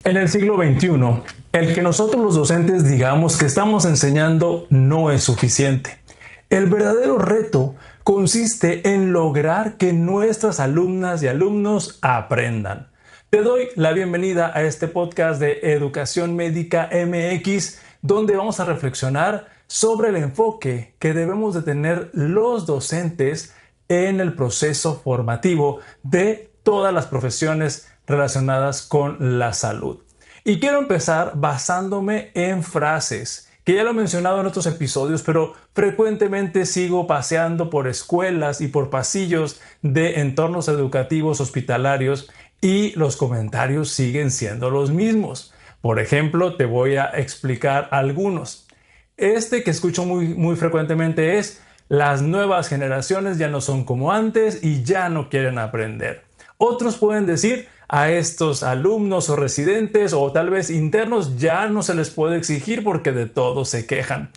En el siglo XXI, el que nosotros los docentes digamos que estamos enseñando no es suficiente. El verdadero reto consiste en lograr que nuestras alumnas y alumnos aprendan. Te doy la bienvenida a este podcast de Educación Médica MX, donde vamos a reflexionar sobre el enfoque que debemos de tener los docentes en el proceso formativo de todas las profesiones relacionadas con la salud. Y quiero empezar basándome en frases que ya lo he mencionado en otros episodios, pero frecuentemente sigo paseando por escuelas y por pasillos de entornos educativos hospitalarios y los comentarios siguen siendo los mismos. Por ejemplo, te voy a explicar algunos. Este que escucho muy frecuentemente es: las nuevas generaciones ya no son como antes y ya no quieren aprender. Otros pueden decir: a estos alumnos o residentes o tal vez internos ya no se les puede exigir porque de todo se quejan.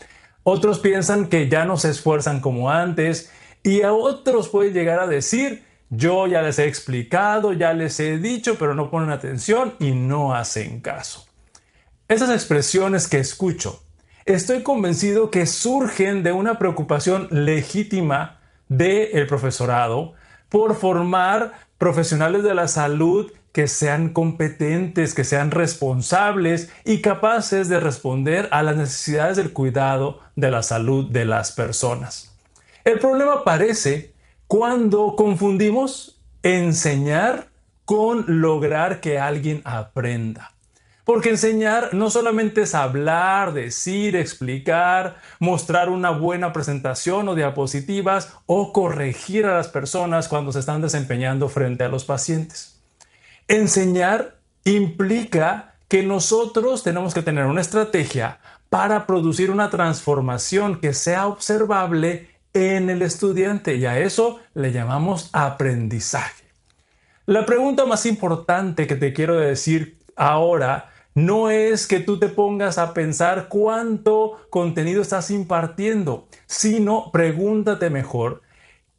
Otros piensan que ya no se esfuerzan como antes, y a otros pueden llegar a decir: yo ya les he explicado, ya les he dicho, pero no ponen atención y no hacen caso. Esas expresiones que escucho, estoy convencido que surgen de una preocupación legítima del profesorado por formar profesionales de la salud que sean competentes, que sean responsables y capaces de responder a las necesidades del cuidado de la salud de las personas. El problema aparece cuando confundimos enseñar con lograr que alguien aprenda. Porque enseñar no solamente es hablar, decir, explicar, mostrar una buena presentación o diapositivas o corregir a las personas cuando se están desempeñando frente a los pacientes. Enseñar implica que nosotros tenemos que tener una estrategia para producir una transformación que sea observable en el estudiante, y a eso le llamamos aprendizaje. La pregunta más importante que te quiero decir ahora no es que tú te pongas a pensar cuánto contenido estás impartiendo, sino pregúntate mejor: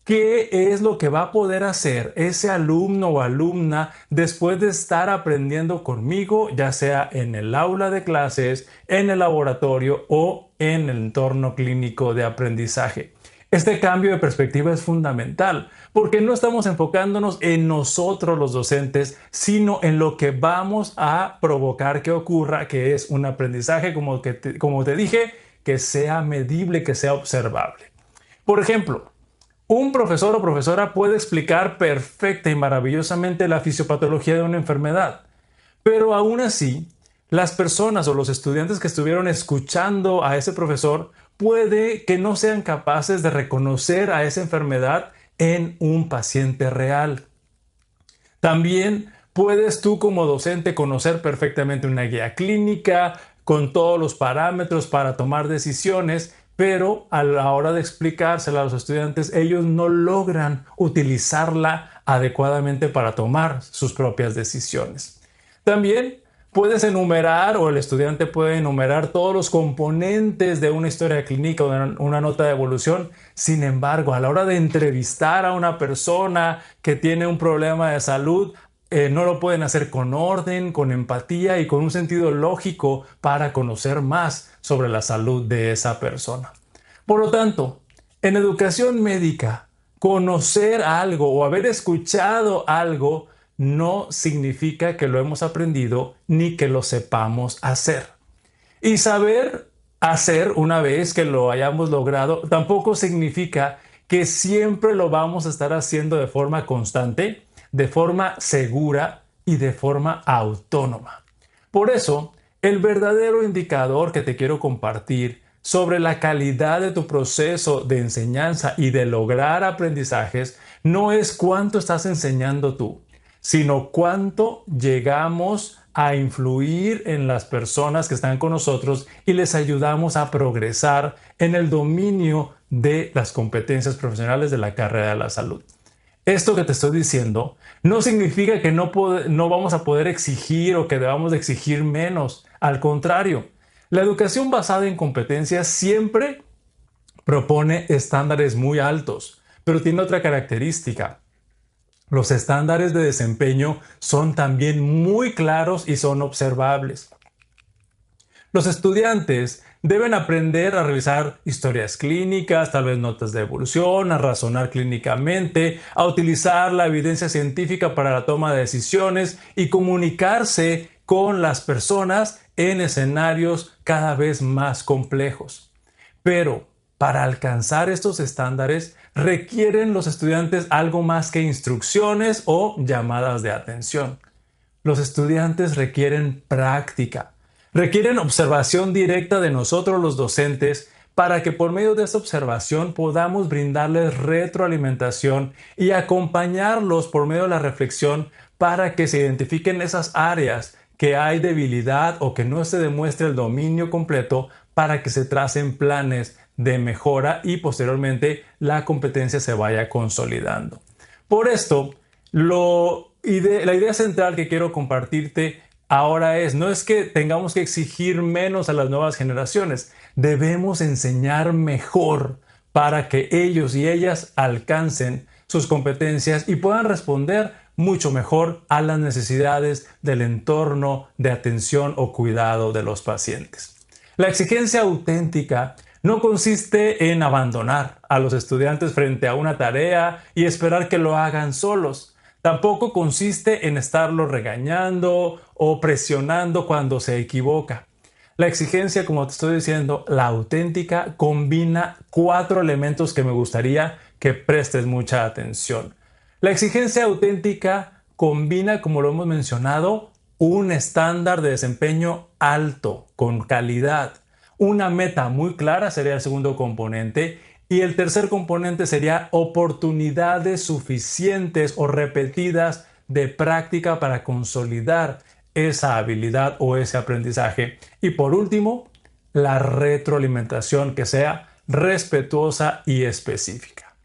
¿qué es lo que va a poder hacer ese alumno o alumna después de estar aprendiendo conmigo, ya sea en el aula de clases, en el laboratorio o en el entorno clínico de aprendizaje? Este cambio de perspectiva es fundamental porque no estamos enfocándonos en nosotros los docentes, sino en lo que vamos a provocar que ocurra, que es un aprendizaje, como te dije, que sea medible, que sea observable. Por ejemplo, un profesor o profesora puede explicar perfecta y maravillosamente la fisiopatología de una enfermedad, pero aún así, las personas o los estudiantes que estuvieron escuchando a ese profesor puede que no sean capaces de reconocer a esa enfermedad en un paciente real. También puedes tú como docente conocer perfectamente una guía clínica con todos los parámetros para tomar decisiones, pero a la hora de explicársela a los estudiantes, ellos no logran utilizarla adecuadamente para tomar sus propias decisiones. También puedes enumerar, o el estudiante puede enumerar, todos los componentes de una historia clínica o de una nota de evolución. Sin embargo, a la hora de entrevistar a una persona que tiene un problema de salud, no lo pueden hacer con orden, con empatía y con un sentido lógico para conocer más sobre la salud de esa persona. Por lo tanto, en educación médica, conocer algo o haber escuchado algo no significa que lo hemos aprendido ni que lo sepamos hacer. Y saber hacer una vez que lo hayamos logrado tampoco significa que siempre lo vamos a estar haciendo de forma constante, de forma segura y de forma autónoma. Por eso, el verdadero indicador que te quiero compartir sobre la calidad de tu proceso de enseñanza y de lograr aprendizajes no es cuánto estás enseñando tú, sino cuánto llegamos a influir en las personas que están con nosotros y les ayudamos a progresar en el dominio de las competencias profesionales de la carrera de la salud. Esto que te estoy diciendo no significa que no vamos a poder exigir o que debamos de exigir menos. Al contrario, la educación basada en competencias siempre propone estándares muy altos, pero tiene otra característica. Los estándares de desempeño son también muy claros y son observables. Los estudiantes deben aprender a revisar historias clínicas, tal vez notas de evolución, a razonar clínicamente, a utilizar la evidencia científica para la toma de decisiones y comunicarse con las personas en escenarios cada vez más complejos. Pero para alcanzar estos estándares requieren los estudiantes algo más que instrucciones o llamadas de atención. Los estudiantes requieren práctica. Requieren observación directa de nosotros los docentes para que por medio de esta observación podamos brindarles retroalimentación y acompañarlos por medio de la reflexión para que se identifiquen esas áreas que hay debilidad o que no se demuestre el dominio completo para que se tracen planes de mejora y posteriormente la competencia se vaya consolidando. Por esto, la idea central que quiero compartirte ahora no es que tengamos que exigir menos a las nuevas generaciones, debemos enseñar mejor para que ellos y ellas alcancen sus competencias y puedan responder mucho mejor a las necesidades del entorno de atención o cuidado de los pacientes. La exigencia auténtica no consiste en abandonar a los estudiantes frente a una tarea y esperar que lo hagan solos. Tampoco consiste en estarlo regañando o presionando cuando se equivoca. La exigencia, como te estoy diciendo, la auténtica, combina 4 elementos que me gustaría que prestes mucha atención. La exigencia auténtica combina, como lo hemos mencionado, un estándar de desempeño alto, con calidad. Una meta muy clara sería el segundo componente. Y el tercer componente sería oportunidades suficientes o repetidas de práctica para consolidar esa habilidad o ese aprendizaje. Y por último, la retroalimentación que sea respetuosa y específica.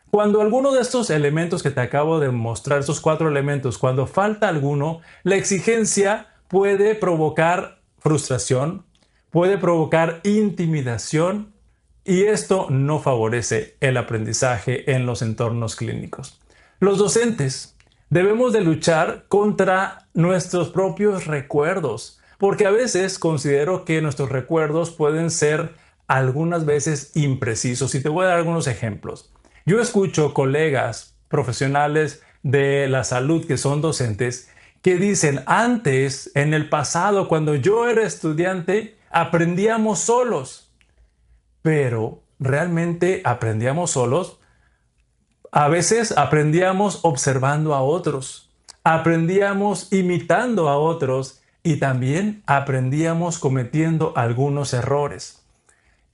Cuando alguno de estos elementos que te acabo de mostrar, estos 4 elementos, cuando falta alguno, la exigencia puede provocar frustración, puede provocar intimidación, y esto no favorece el aprendizaje en los entornos clínicos. Los docentes debemos de luchar contra nuestros propios recuerdos, porque a veces considero que nuestros recuerdos pueden ser algunas veces imprecisos. Y te voy a dar algunos ejemplos. Yo escucho colegas profesionales de la salud que son docentes que dicen: antes, en el pasado, cuando yo era estudiante, aprendíamos solos. Pero realmente aprendíamos solos. A veces aprendíamos observando a otros, aprendíamos imitando a otros y también aprendíamos cometiendo algunos errores.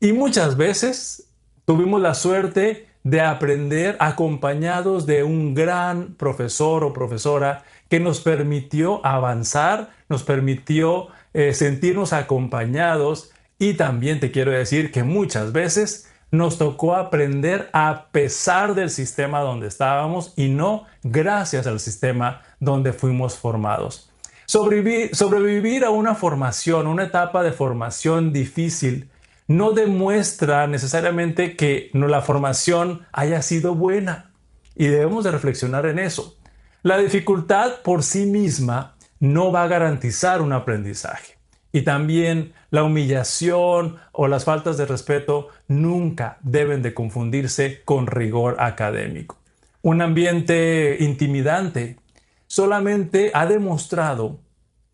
Y muchas veces tuvimos la suerte de aprender acompañados de un gran profesor o profesora que nos permitió avanzar, nos permitió sentirnos acompañados. Y también te quiero decir que muchas veces nos tocó aprender a pesar del sistema donde estábamos y no gracias al sistema donde fuimos formados. Sobrevivir a una formación, una etapa de formación difícil, no demuestra necesariamente que la formación haya sido buena. Y debemos de reflexionar en eso. La dificultad por sí misma no va a garantizar un aprendizaje. Y también la humillación o las faltas de respeto nunca deben de confundirse con rigor académico. Un ambiente intimidante solamente ha demostrado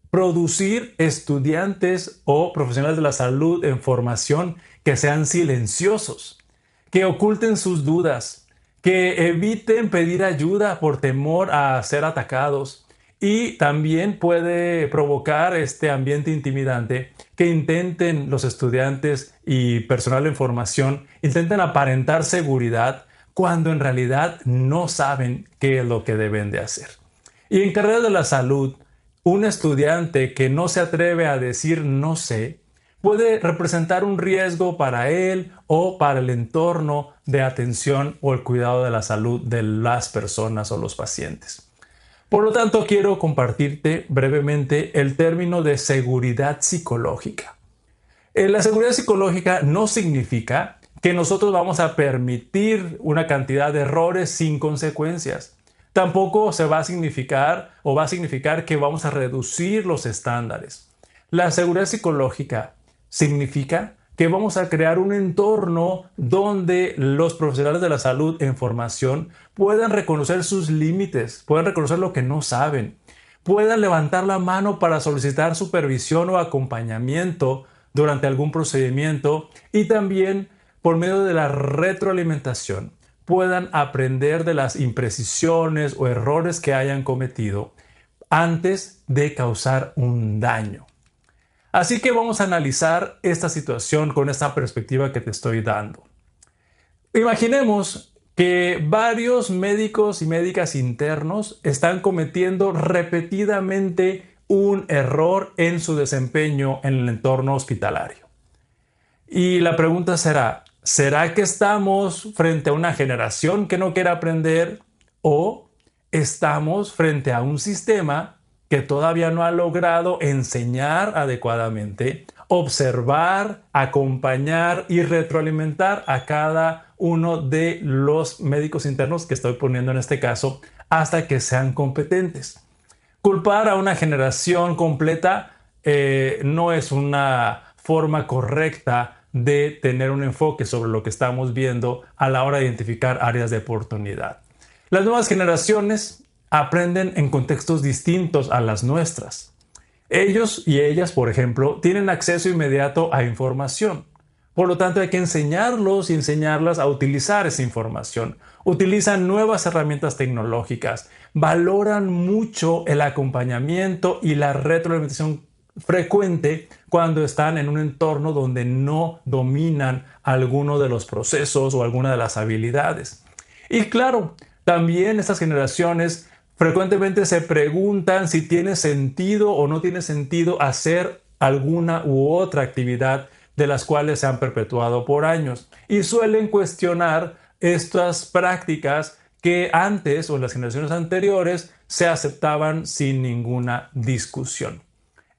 producir estudiantes o profesionales de la salud en formación que sean silenciosos, que oculten sus dudas, que eviten pedir ayuda por temor a ser atacados. Y también puede provocar este ambiente intimidante que intenten los estudiantes y personal en formación, intenten aparentar seguridad cuando en realidad no saben qué es lo que deben de hacer. Y en carreras de la salud, un estudiante que no se atreve a decir no sé, puede representar un riesgo para él o para el entorno de atención o el cuidado de la salud de las personas o los pacientes. Por lo tanto, quiero compartirte brevemente el término de seguridad psicológica. La seguridad psicológica no significa que nosotros vamos a permitir una cantidad de errores sin consecuencias. Tampoco se va a significar o va a significar que vamos a reducir los estándares. La seguridad psicológica significa que vamos a crear un entorno donde los profesionales de la salud en formación puedan reconocer sus límites, puedan reconocer lo que no saben, puedan levantar la mano para solicitar supervisión o acompañamiento durante algún procedimiento y también por medio de la retroalimentación puedan aprender de las imprecisiones o errores que hayan cometido antes de causar un daño. Así que vamos a analizar esta situación con esta perspectiva que te estoy dando. Imaginemos que varios médicos y médicas internos están cometiendo repetidamente un error en su desempeño en el entorno hospitalario. Y la pregunta será, ¿será que estamos frente a una generación que no quiere aprender o estamos frente a un sistema que todavía no ha logrado enseñar adecuadamente, observar, acompañar y retroalimentar a cada uno de los médicos internos que estoy poniendo en este caso hasta que sean competentes? Culpar a una generación completa no es una forma correcta de tener un enfoque sobre lo que estamos viendo a la hora de identificar áreas de oportunidad. Las nuevas generaciones aprenden en contextos distintos a las nuestras. Ellos y ellas, por ejemplo, tienen acceso inmediato a información. Por lo tanto, hay que enseñarlos y enseñarlas a utilizar esa información. Utilizan nuevas herramientas tecnológicas, valoran mucho el acompañamiento y la retroalimentación frecuente cuando están en un entorno donde no dominan alguno de los procesos o alguna de las habilidades. Y claro, también estas generaciones frecuentemente se preguntan si tiene sentido o no tiene sentido hacer alguna u otra actividad de las cuales se han perpetuado por años y suelen cuestionar estas prácticas que antes o en las generaciones anteriores se aceptaban sin ninguna discusión.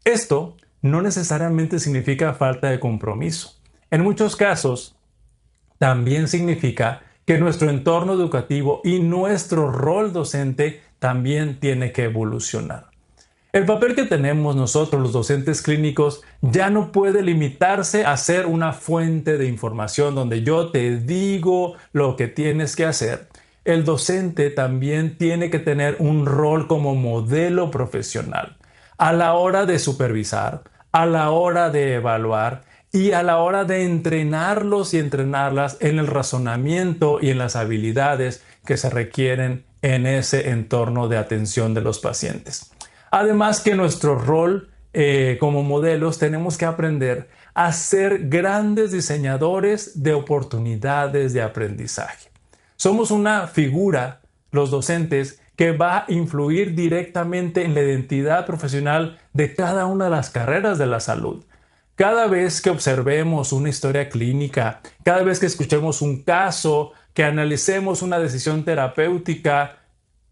Esto no necesariamente significa falta de compromiso. En muchos casos, también significa que nuestro entorno educativo y nuestro rol docente también tiene que evolucionar. El papel que tenemos nosotros, los docentes clínicos, ya no puede limitarse a ser una fuente de información donde yo te digo lo que tienes que hacer. El docente también tiene que tener un rol como modelo profesional a la hora de supervisar, a la hora de evaluar y a la hora de entrenarlos y entrenarlas en el razonamiento y en las habilidades que se requieren en ese entorno de atención de los pacientes. Además que nuestro rol como modelos tenemos que aprender a ser grandes diseñadores de oportunidades de aprendizaje. Somos una figura, los docentes, que va a influir directamente en la identidad profesional de cada una de las carreras de la salud. Cada vez que observemos una historia clínica, cada vez que escuchemos un caso, que analicemos una decisión terapéutica,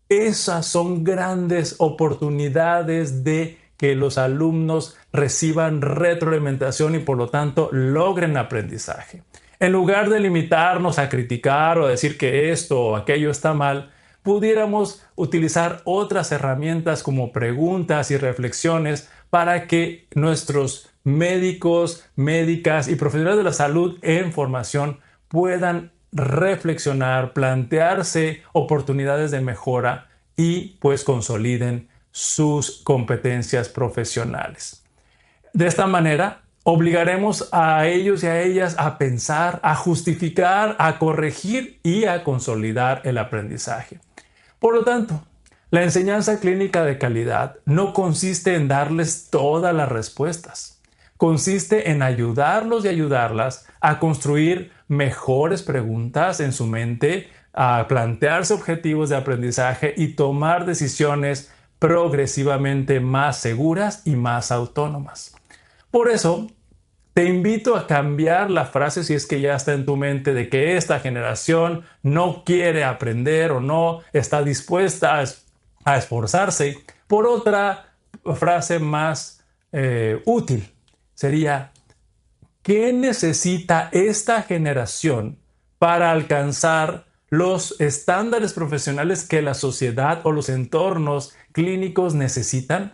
esas son grandes oportunidades de que los alumnos reciban retroalimentación y por lo tanto logren aprendizaje. En lugar de limitarnos a criticar o a decir que esto o aquello está mal, pudiéramos utilizar otras herramientas como preguntas y reflexiones para que nuestros médicos, médicas y profesionales de la salud en formación puedan reflexionar, plantearse oportunidades de mejora y pues consoliden sus competencias profesionales. De esta manera, obligaremos a ellos y a ellas a pensar, a justificar, a corregir y a consolidar el aprendizaje. Por lo tanto, la enseñanza clínica de calidad no consiste en darles todas las respuestas. Consiste en ayudarlos y ayudarlas a construir mejores preguntas en su mente, a plantearse objetivos de aprendizaje y tomar decisiones progresivamente más seguras y más autónomas. Por eso, te invito a cambiar la frase si es que ya está en tu mente de que esta generación no quiere aprender o no está dispuesta a esforzarse por otra frase más útil. Sería, ¿qué necesita esta generación para alcanzar los estándares profesionales que la sociedad o los entornos clínicos necesitan?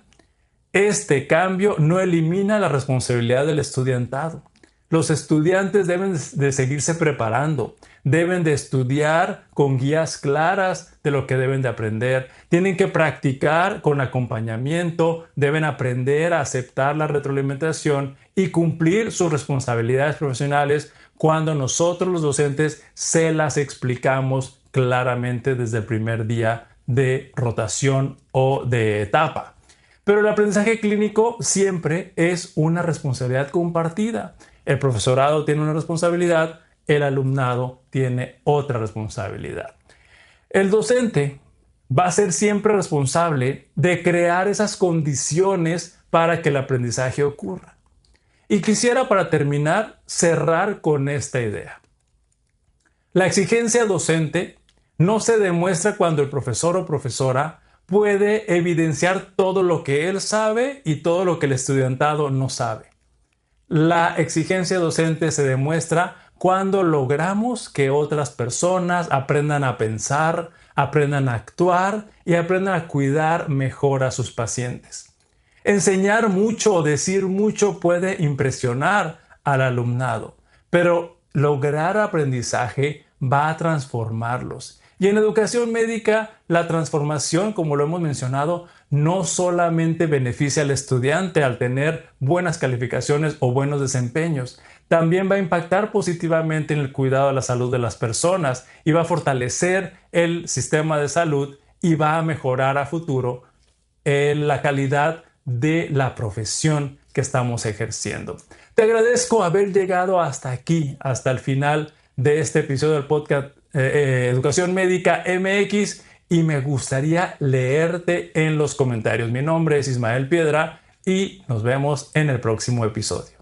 Este cambio no elimina la responsabilidad del estudiantado. Los estudiantes deben de seguirse preparando, deben de estudiar con guías claras de lo que deben de aprender, tienen que practicar con acompañamiento, deben aprender a aceptar la retroalimentación y cumplir sus responsabilidades profesionales cuando nosotros los docentes se las explicamos claramente desde el primer día de rotación o de etapa. Pero el aprendizaje clínico siempre es una responsabilidad compartida. El profesorado tiene una responsabilidad, el alumnado tiene otra responsabilidad. El docente va a ser siempre responsable de crear esas condiciones para que el aprendizaje ocurra. Y quisiera, para terminar, cerrar con esta idea. La exigencia docente no se demuestra cuando el profesor o profesora puede evidenciar todo lo que él sabe y todo lo que el estudiantado no sabe. La exigencia docente se demuestra cuando logramos que otras personas aprendan a pensar, aprendan a actuar y aprendan a cuidar mejor a sus pacientes. Enseñar mucho o decir mucho puede impresionar al alumnado, pero lograr aprendizaje va a transformarlos. Y en educación médica, la transformación, como lo hemos mencionado, no solamente beneficia al estudiante al tener buenas calificaciones o buenos desempeños, también va a impactar positivamente en el cuidado de la salud de las personas y va a fortalecer el sistema de salud y va a mejorar a futuro la calidad de la profesión que estamos ejerciendo. Te agradezco haber llegado hasta aquí, hasta el final de este episodio del podcast Educación Médica MX, y me gustaría leerte en los comentarios. Mi nombre es Ismael Piedra y nos vemos en el próximo episodio.